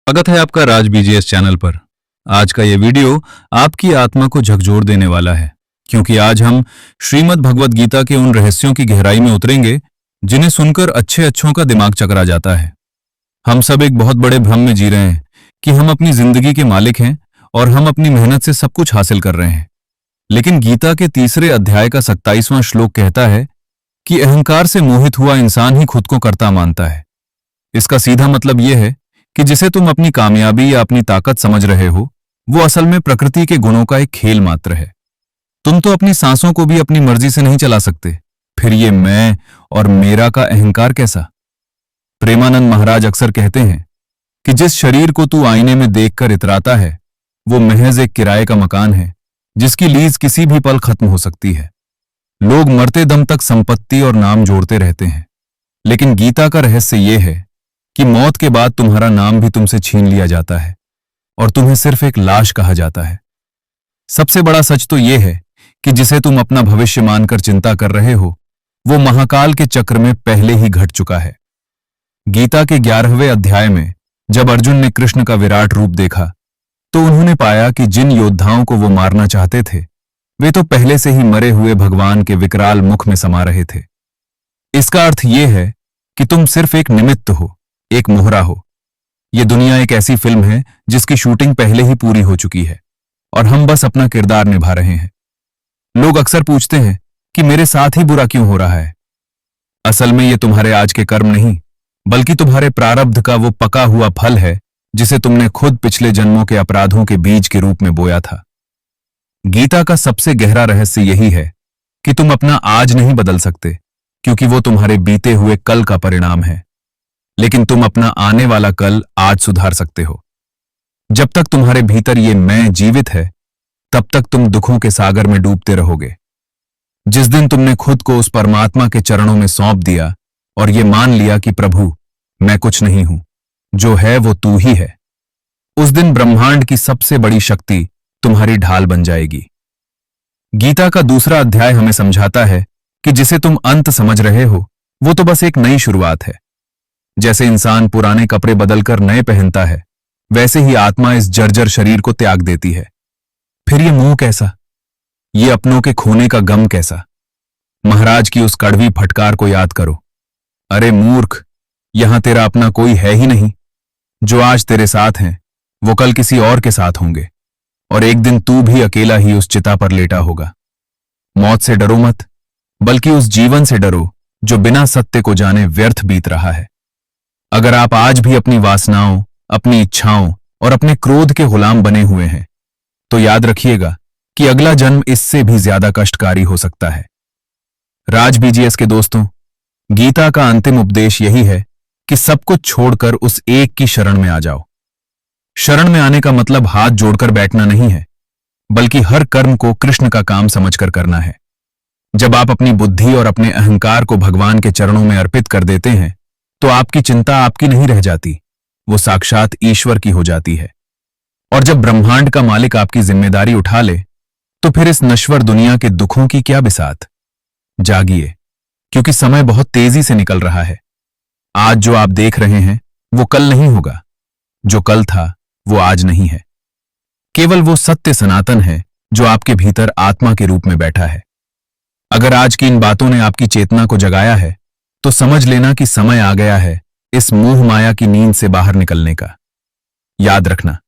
स्वागत है आपका राज बीजीएस चैनल पर। आज का ये वीडियो आपकी आत्मा को झकझोर देने वाला है, क्योंकि आज हम श्रीमद् भगवद गीता के उन रहस्यों की गहराई में उतरेंगे जिन्हें सुनकर अच्छों का दिमाग चकरा जाता है। हम सब एक बहुत बड़े भ्रम में जी रहे हैं कि हम अपनी जिंदगी के मालिक हैं और हम अपनी मेहनत से सब कुछ हासिल कर रहे हैं। लेकिन गीता के 3 अध्याय का 27वां श्लोक कहता है कि अहंकार से मोहित हुआ इंसान ही खुद को कर्ता मानता है। इसका सीधा मतलब यह है कि जिसे तुम अपनी कामयाबी या अपनी ताकत समझ रहे हो, वो असल में प्रकृति के गुणों का एक खेल मात्र है। तुम तो अपनी सांसों को भी अपनी मर्जी से नहीं चला सकते, फिर ये मैं और मेरा का अहंकार कैसा? प्रेमानंद महाराज अक्सर कहते हैं कि जिस शरीर को तू आईने में देखकर इतराता है, वो महज एक किराए का मकान है जिसकी लीज किसी भी पल खत्म हो सकती है। लोग मरते दम तक संपत्ति और नाम जोड़ते रहते हैं, लेकिन गीता का रहस्य यह है कि मौत के बाद तुम्हारा नाम भी तुमसे छीन लिया जाता है और तुम्हें सिर्फ एक लाश कहा जाता है। सबसे बड़ा सच तो यह है कि जिसे तुम अपना भविष्य मानकर चिंता कर रहे हो, वो महाकाल के चक्र में पहले ही घट चुका है। गीता के 11वें अध्याय में जब अर्जुन ने कृष्ण का विराट रूप देखा, तो उन्होंने पाया कि जिन योद्धाओं को वो मारना चाहते थे, वे तो पहले से ही मरे हुए भगवान के विकराल मुख में समा रहे थे। इसका अर्थ यह है कि तुम सिर्फ एक निमित्त हो, एक मोहरा हो। यह दुनिया एक ऐसी फिल्म है जिसकी शूटिंग पहले ही पूरी हो चुकी है और हम बस अपना किरदार निभा रहे हैं। लोग अक्सर पूछते हैं कि मेरे साथ ही बुरा क्यों हो रहा है। असल में यह तुम्हारे आज के कर्म नहीं, बल्कि तुम्हारे प्रारब्ध का वो पका हुआ फल है जिसे तुमने खुद पिछले जन्मों के अपराधों के बीज के रूप में बोया था। गीता का सबसे गहरा रहस्य यही है कि तुम अपना आज नहीं बदल सकते, क्योंकि वो तुम्हारे बीते हुए कल का परिणाम है। लेकिन तुम अपना आने वाला कल आज सुधार सकते हो। जब तक तुम्हारे भीतर ये मैं जीवित है, तब तक तुम दुखों के सागर में डूबते रहोगे। जिस दिन तुमने खुद को उस परमात्मा के चरणों में सौंप दिया और ये मान लिया कि प्रभु, मैं कुछ नहीं हूं, जो है वो तू ही है, उस दिन ब्रह्मांड की सबसे बड़ी शक्ति तुम्हारी ढाल बन जाएगी। गीता का 2 अध्याय हमें समझाता है कि जिसे तुम अंत समझ रहे हो, वो तो बस एक नई शुरुआत है। जैसे इंसान पुराने कपड़े बदलकर नए पहनता है, वैसे ही आत्मा इस जर्जर शरीर को त्याग देती है। फिर ये मोह कैसा? ये अपनों के खोने का गम कैसा? महाराज की उस कड़वी फटकार को याद करो। अरे मूर्ख, यहां तेरा अपना कोई है ही नहीं। जो आज तेरे साथ हैं, वो कल किसी और के साथ होंगे और एक दिन तू भी अकेला ही उस चिता पर लेटा होगा। मौत से डरो मत, बल्कि उस जीवन से डरो जो बिना सत्य को जाने व्यर्थ बीत रहा है। अगर आप आज भी अपनी वासनाओं, अपनी इच्छाओं और अपने क्रोध के गुलाम बने हुए हैं, तो याद रखिएगा कि अगला जन्म इससे भी ज्यादा कष्टकारी हो सकता है। राज बीजीएस के दोस्तों, गीता का अंतिम उपदेश यही है कि सब कुछ छोड़कर उस एक की शरण में आ जाओ। शरण में आने का मतलब हाथ जोड़कर बैठना नहीं है, बल्कि हर कर्म को कृष्ण का काम समझकर करना है। जब आप अपनी बुद्धि और अपने अहंकार को भगवान के चरणों में अर्पित कर देते हैं, तो आपकी चिंता आपकी नहीं रह जाती, वो साक्षात ईश्वर की हो जाती है। और जब ब्रह्मांड का मालिक आपकी जिम्मेदारी उठा ले, तो फिर इस नश्वर दुनिया के दुखों की क्या बिसात। जागिए, क्योंकि समय बहुत तेजी से निकल रहा है। आज जो आप देख रहे हैं, वो कल नहीं होगा। जो कल था, वो आज नहीं है। केवल वो सत्य सनातन है जो आपके भीतर आत्मा के रूप में बैठा है। अगर आज की इन बातों ने आपकी चेतना को जगाया है, तो समझ लेना कि समय आ गया है इस मोह माया की नींद से बाहर निकलने का। याद रखना,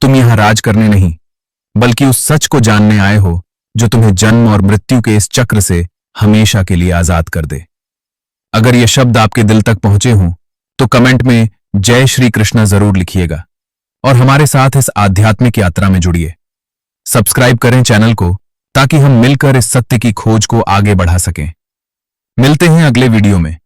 तुम यहां राज करने नहीं, बल्कि उस सच को जानने आए हो जो तुम्हें जन्म और मृत्यु के इस चक्र से हमेशा के लिए आजाद कर दे। अगर ये शब्द आपके दिल तक पहुंचे हों, तो कमेंट में जय श्री कृष्ण जरूर लिखिएगा और हमारे साथ इस आध्यात्मिक यात्रा में जुड़िए। सब्सक्राइब करें चैनल को, ताकि हम मिलकर इस सत्य की खोज को आगे बढ़ा सकें। मिलते हैं अगले वीडियो में।